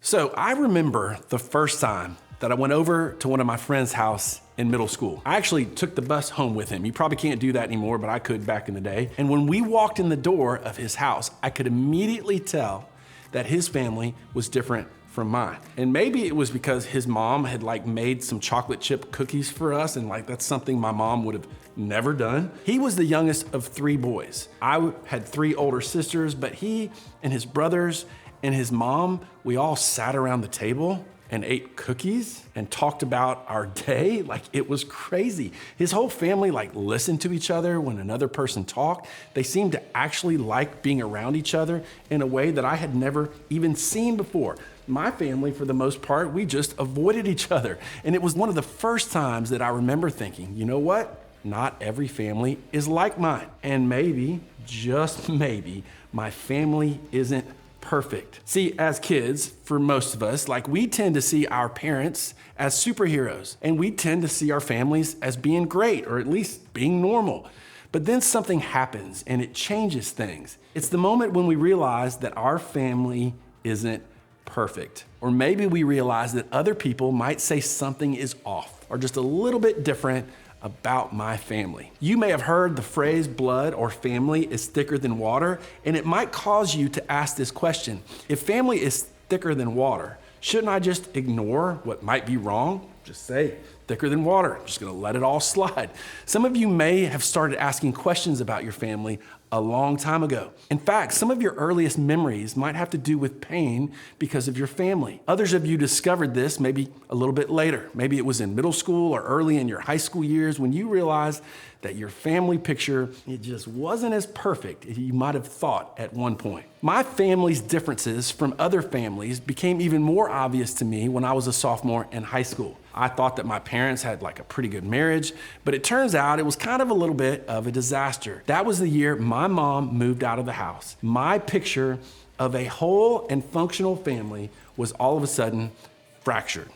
So I remember the first time that I went over to one of my friend's house in middle school. I actually took the bus home with him. You probably can't do that anymore, but I could back in the day. And when we walked in the door of his house, I could immediately tell that his family was different from mine. And maybe it was because his mom had made some chocolate chip cookies for us, and that's something my mom would have never done. He was the youngest of 3 boys. I had 3 older sisters, but he and his brothers and his mom, we all sat around the table and ate cookies and talked about our day. It was crazy. His whole family listened to each other when another person talked. They seemed to actually like being around each other in a way that I had never even seen before. My family, for the most part, we just avoided each other. And it was one of the first times that I remember thinking, you know what? Not every family is like mine. And maybe, just maybe, my family isn't perfect. See, as kids, for most of us, we tend to see our parents as superheroes, and we tend to see our families as being great, or at least being normal. But then something happens and it changes things. It's the moment when we realize that our family isn't perfect. Or maybe we realize that other people might say something is off or just a little bit different about my family. You may have heard the phrase blood or family is thicker than water, and it might cause you to ask this question. If family is thicker than water, shouldn't I just ignore what might be wrong? Just say, thicker than water. I'm just gonna let it all slide. Some of you may have started asking questions about your family a long time ago. In fact, some of your earliest memories might have to do with pain because of your family. Others of you discovered this maybe a little bit later. Maybe it was in middle school or early in your high school years when you realized that your family picture, it just wasn't as perfect as you might have thought at one point. My family's differences from other families became even more obvious to me when I was a sophomore in high school. I thought that my parents had a pretty good marriage, but it turns out it was kind of a little bit of a disaster. That was the year my mom moved out of the house. My picture of a whole and functional family was all of a sudden fractured.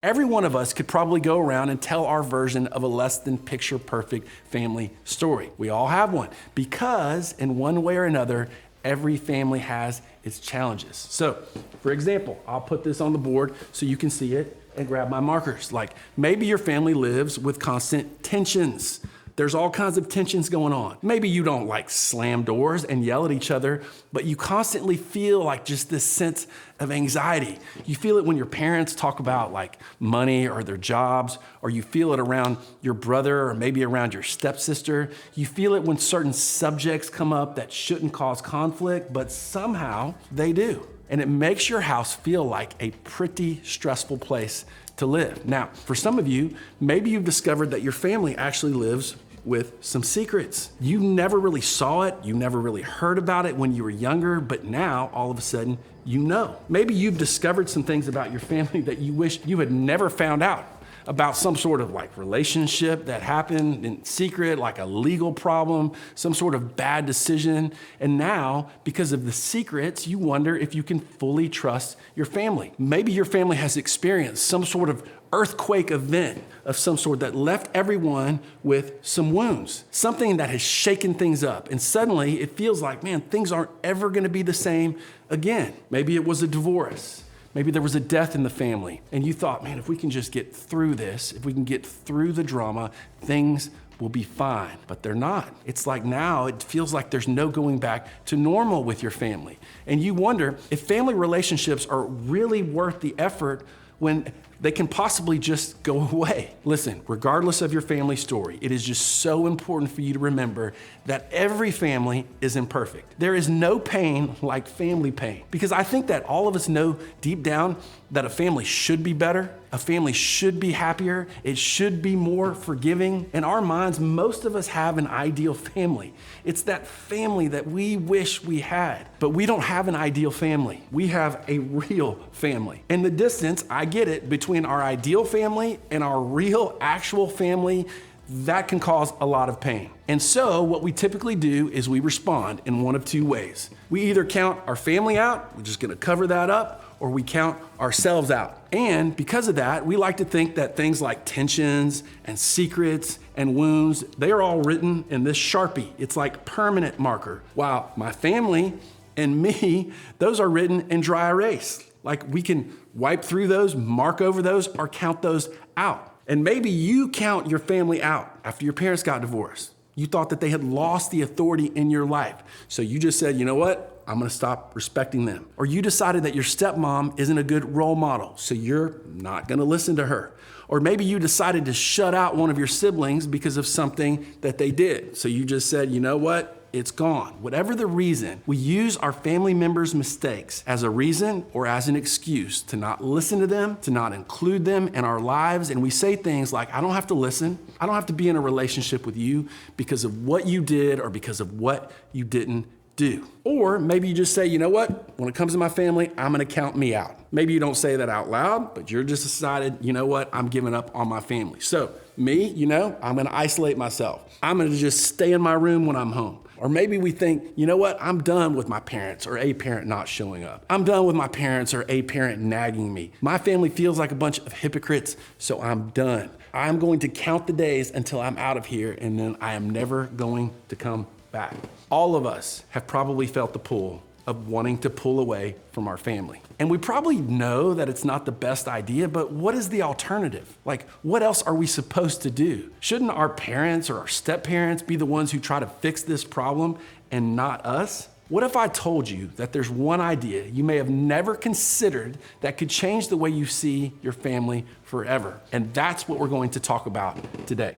Every one of us could probably go around and tell our version of a less than picture perfect family story. We all have one because in one way or another, every family has its challenges. So, for example, I'll put this on the board so you can see it and grab my markers. Maybe your family lives with constant tensions. There's all kinds of tensions going on. Maybe you don't slam doors and yell at each other, but you constantly feel just this sense of anxiety. You feel it when your parents talk about money or their jobs, or you feel it around your brother or maybe around your stepsister. You feel it when certain subjects come up that shouldn't cause conflict, but somehow they do. And it makes your house feel like a pretty stressful place to live. Now, for some of you, maybe you've discovered that your family actually lives with some secrets. You never really saw it, you never really heard about it when you were younger, but now all of a sudden you know. Maybe you've discovered some things about your family that you wish you had never found out about, some sort of relationship that happened in secret, a legal problem, some sort of bad decision. And now, because of the secrets, you wonder if you can fully trust your family. Maybe your family has experienced some sort of earthquake event of some sort that left everyone with some wounds, something that has shaken things up. And suddenly it feels like, man, things aren't ever gonna be the same again. Maybe it was a divorce. Maybe there was a death in the family, and you thought, man, if we can just get through this, if we can get through the drama, things will be fine. But they're not. It's now it feels like there's no going back to normal with your family. And you wonder if family relationships are really worth the effort when they can possibly just go away. Listen, regardless of your family story, it is just so important for you to remember that every family is imperfect. There is no pain like family pain, because I think that all of us know deep down that a family should be better, a family should be happier, it should be more forgiving. In our minds, most of us have an ideal family. It's that family that we wish we had, but we don't have an ideal family. We have a real family. In the distance, I get it, between our ideal family and our real, actual family, that can cause a lot of pain. And so what we typically do is we respond in one of two ways. We either count our family out, we're just gonna cover that up, or we count ourselves out. And because of that, we like to think that things like tensions and secrets and wounds, they are all written in this Sharpie. It's like permanent marker. While my family and me, those are written in dry erase. Like we can wipe through those, mark over those, or count those out. And maybe you count your family out after your parents got divorced. You thought that they had lost the authority in your life. So you just said, you know what? I'm gonna stop respecting them. Or you decided that your stepmom isn't a good role model, so you're not gonna listen to her. Or maybe you decided to shut out one of your siblings because of something that they did. So you just said, you know what? It's gone. Whatever the reason, we use our family members' mistakes as a reason or as an excuse to not listen to them, to not include them in our lives. And we say things like, I don't have to listen. I don't have to be in a relationship with you because of what you did or because of what you didn't do. Or maybe you just say, you know what? When it comes to my family, I'm gonna count me out. Maybe you don't say that out loud, but you're just decided, you know what? I'm giving up on my family. So me, I'm gonna isolate myself. I'm gonna just stay in my room when I'm home. Or maybe we think, you know what? I'm done with my parents or a parent not showing up. I'm done with my parents or a parent nagging me. My family feels like a bunch of hypocrites, so I'm done. I'm going to count the days until I'm out of here, and then I am never going to come back. All of us have probably felt the pull of wanting to pull away from our family. And we probably know that it's not the best idea, but what is the alternative? Like, what else are we supposed to do? Shouldn't our parents or our step-parents be the ones who try to fix this problem and not us? What if I told you that there's one idea you may have never considered that could change the way you see your family forever? And that's what we're going to talk about today.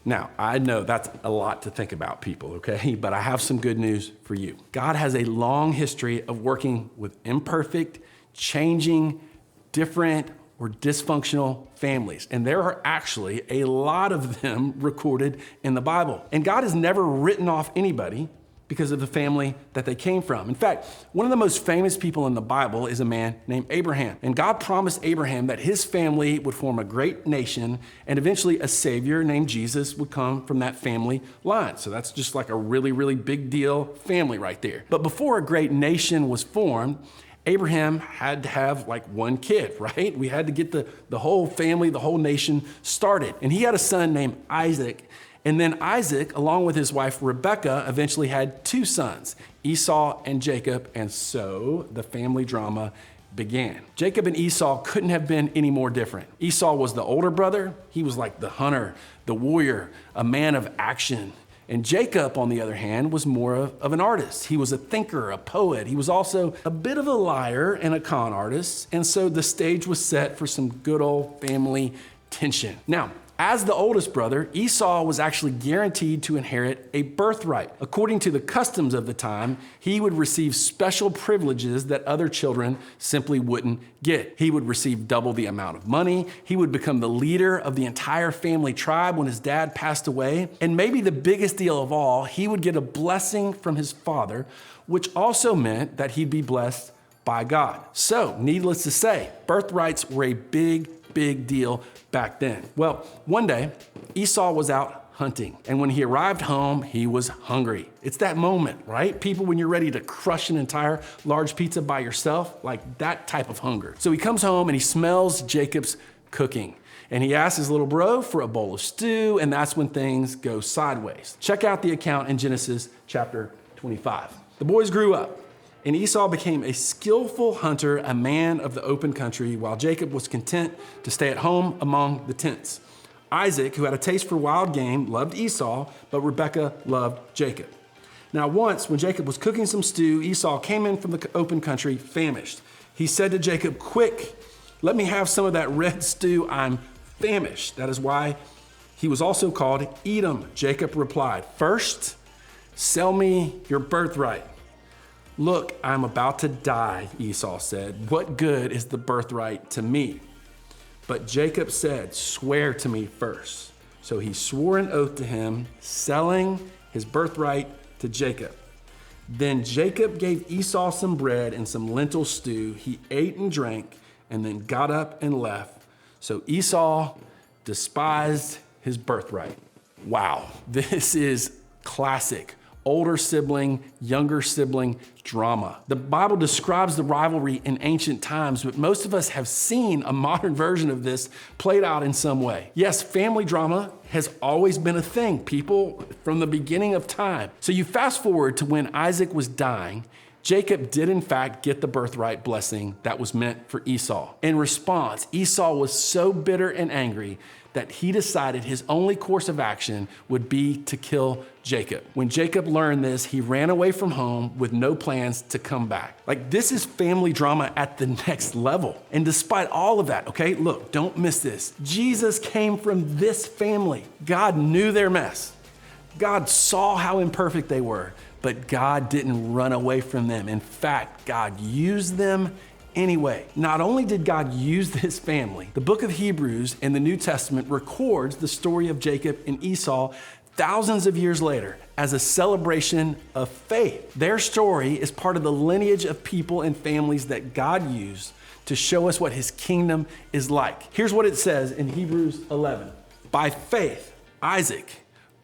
Now, I know that's a lot to think about, people, okay? But I have some good news for you. God has a long history of working with imperfect, changing, different, or dysfunctional families. And there are actually a lot of them recorded in the Bible. And God has never written off anybody because of the family that they came from. In fact, one of the most famous people in the Bible is a man named Abraham. And God promised Abraham that his family would form a great nation, and eventually a savior named Jesus would come from that family line. So that's just like a really, really big deal family right there. But before a great nation was formed, Abraham had to have like one kid, right? We had to get the whole family, the whole nation started. And he had a son named Isaac. And then Isaac, along with his wife Rebekah, eventually had two sons, Esau and Jacob, and so the family drama began. Jacob and Esau couldn't have been any more different. Esau was the older brother. He was like the hunter, the warrior, a man of action. And Jacob, on the other hand, was more of an artist. He was a thinker, a poet. He was also a bit of a liar and a con artist. And so the stage was set for some good old family tension. Now, as the oldest brother, Esau was actually guaranteed to inherit a birthright. According to the customs of the time, he would receive special privileges that other children simply wouldn't get. He would receive double the amount of money. He would become the leader of the entire family tribe when his dad passed away. And maybe the biggest deal of all, he would get a blessing from his father, which also meant that he'd be blessed by God. So, needless to say, birthrights were a big deal back then. Well, one day, Esau was out hunting, and when he arrived home, he was hungry. It's that moment, right? People, when you're ready to crush an entire large pizza by yourself, like that type of hunger. So he comes home and he smells Jacob's cooking, and he asks his little bro for a bowl of stew, and that's when things go sideways. Check out the account in Genesis chapter 25. The boys grew up, and Esau became a skillful hunter, a man of the open country, while Jacob was content to stay at home among the tents. Isaac, who had a taste for wild game, loved Esau, but Rebekah loved Jacob. Now once, when Jacob was cooking some stew, Esau came in from the open country famished. He said to Jacob, "Quick, let me have some of that red stew. I'm famished." That is why he was also called Edom. Jacob replied, "First, sell me your birthright." "Look, I'm about to die," Esau said. "What good is the birthright to me?" But Jacob said, "Swear to me first." So he swore an oath to him, selling his birthright to Jacob. Then Jacob gave Esau some bread and some lentil stew. He ate and drank and then got up and left. So Esau despised his birthright. Wow, this is classic older sibling, younger sibling drama. The Bible describes the rivalry in ancient times, but most of us have seen a modern version of this played out in some way. Yes, family drama has always been a thing, people, from the beginning of time. So you fast forward to when Isaac was dying. Jacob did in fact get the birthright blessing that was meant for Esau. In response, Esau was so bitter and angry that he decided his only course of action would be to kill Jacob. When Jacob learned this, he ran away from home with no plans to come back. Like, this is family drama at the next level. And despite all of that, okay, look, don't miss this. Jesus came from this family. God knew their mess. God saw how imperfect they were, but God didn't run away from them. In fact, God used them anyway. Not only did God use this family, the book of Hebrews in the New Testament records the story of Jacob and Esau thousands of years later as a celebration of faith. Their story is part of the lineage of people and families that God used to show us what his kingdom is like. Here's what it says in Hebrews 11. By faith, Isaac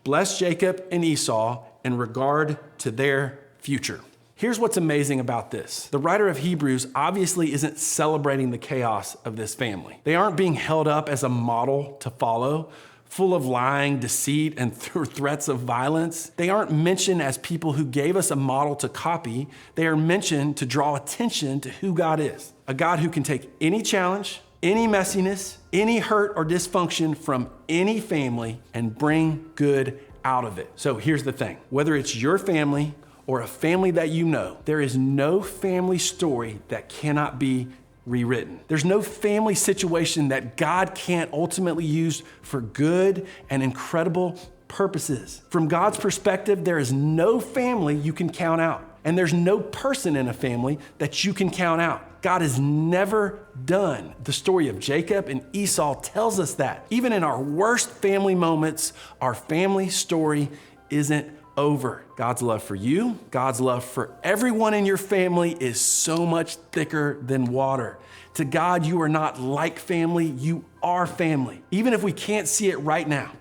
blessed Jacob and Esau in regard to their future. Here's what's amazing about this. The writer of Hebrews obviously isn't celebrating the chaos of this family. They aren't being held up as a model to follow, full of lying, deceit, and threats of violence. They aren't mentioned as people who gave us a model to copy. They are mentioned to draw attention to who God is. A God who can take any challenge, any messiness, any hurt or dysfunction from any family and bring good out of it. So here's the thing. Whether it's your family or a family that you know, there is no family story that cannot be rewritten. There's no family situation that God can't ultimately use for good and incredible purposes. From God's perspective, there is no family you can count out. And there's no person in a family that you can count out. God is never done. The story of Jacob and Esau tells us that. Even in our worst family moments, our family story isn't over. God's love for you, God's love for everyone in your family is so much thicker than water. To God, you are not like family, you are family. Even if we can't see it right now,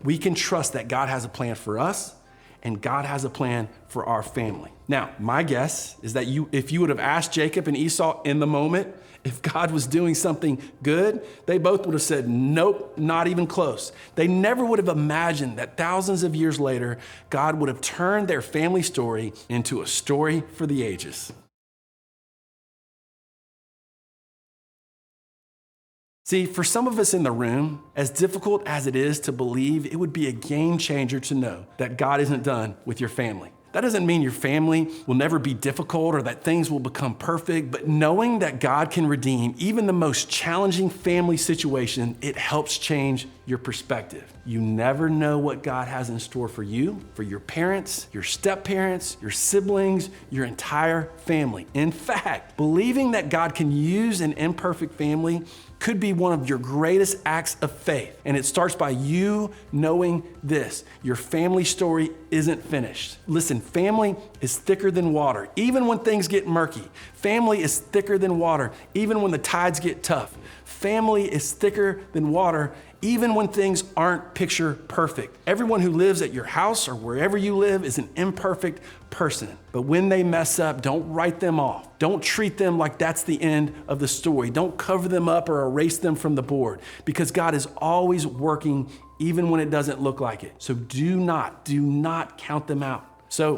we can trust that God has a plan for us and God has a plan for our family. Now, my guess is that if you would have asked Jacob and Esau in the moment, if God was doing something good, they both would have said, nope, not even close. They never would have imagined that thousands of years later, God would have turned their family story into a story for the ages. See, for some of us in the room, as difficult as it is to believe, it would be a game changer to know that God isn't done with your family. That doesn't mean your family will never be difficult or that things will become perfect, but knowing that God can redeem even the most challenging family situation, it helps change your perspective. You never know what God has in store for you, for your parents, your step-parents, your siblings, your entire family. In fact, believing that God can use an imperfect family could be one of your greatest acts of faith. And it starts by you knowing this: your family story isn't finished. Listen, family is thicker than water, even when things get murky. Family is thicker than water, even when the tides get tough. Family is thicker than water, even when things aren't picture perfect. Everyone who lives at your house or wherever you live is an imperfect person. But when they mess up, don't write them off. Don't treat them like that's the end of the story. Don't cover them up or erase them from the board, because God is always working even when it doesn't look like it. So do not count them out. So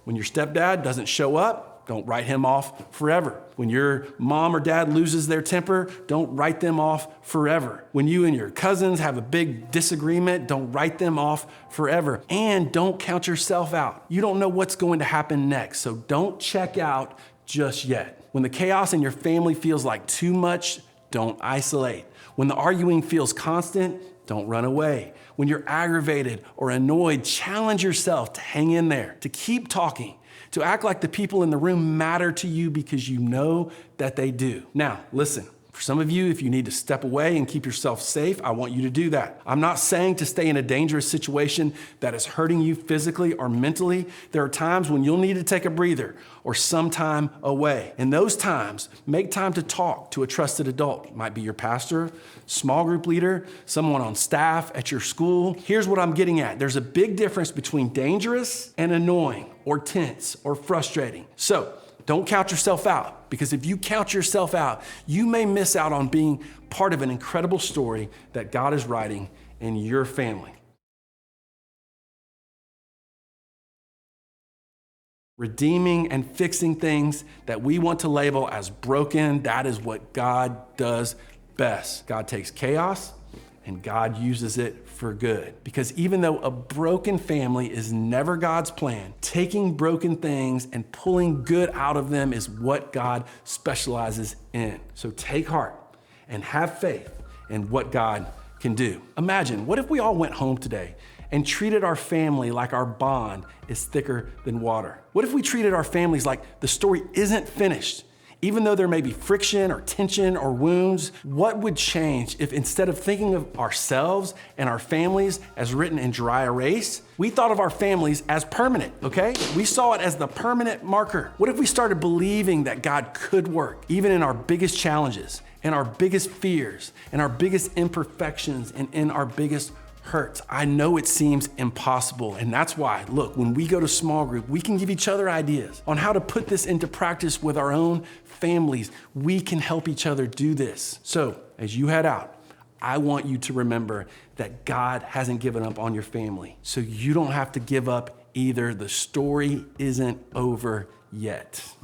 when your stepdad doesn't show up, don't write him off forever. When your mom or dad loses their temper, don't write them off forever. When you and your cousins have a big disagreement, don't write them off forever. And don't count yourself out. You don't know what's going to happen next, so don't check out just yet. When the chaos in your family feels like too much, don't isolate. When the arguing feels constant, don't run away. When you're aggravated or annoyed, challenge yourself to hang in there, to keep talking, to act like the people in the room matter to you because you know that they do. Now, listen, For some of you, if you need to step away and keep yourself safe, I want you to do that. I'm not saying to stay in a dangerous situation that is hurting you physically or mentally. There are times when you'll need to take a breather or some time away. In those times, make time to talk to a trusted adult. It might be your pastor, small group leader, someone on staff at your school. Here's what I'm getting at. There's a big difference between dangerous and annoying or tense or frustrating. So don't count yourself out, because if you count yourself out, you may miss out on being part of an incredible story that God is writing in your family. Redeeming and fixing things that we want to label as broken, that is what God does best. God takes chaos and God uses it for good. Because even though a broken family is never God's plan, taking broken things and pulling good out of them is what God specializes in. So take heart and have faith in what God can do. Imagine, what if we all went home today and treated our family like our bond is thicker than water? What if we treated our families like the story isn't finished? Even though there may be friction or tension or wounds, what would change if instead of thinking of ourselves and our families as written in dry erase, we thought of our families as permanent, okay? We saw it as the permanent marker. What if we started believing that God could work even in our biggest challenges, in our biggest fears, in our biggest imperfections, and in our biggest hurts? I know it seems impossible, and that's why, look, when we go to small group, we can give each other ideas on how to put this into practice with our own families. We can help each other do this. So as you head out, I want you to remember that God hasn't given up on your family, so you don't have to give up either. The story isn't over yet.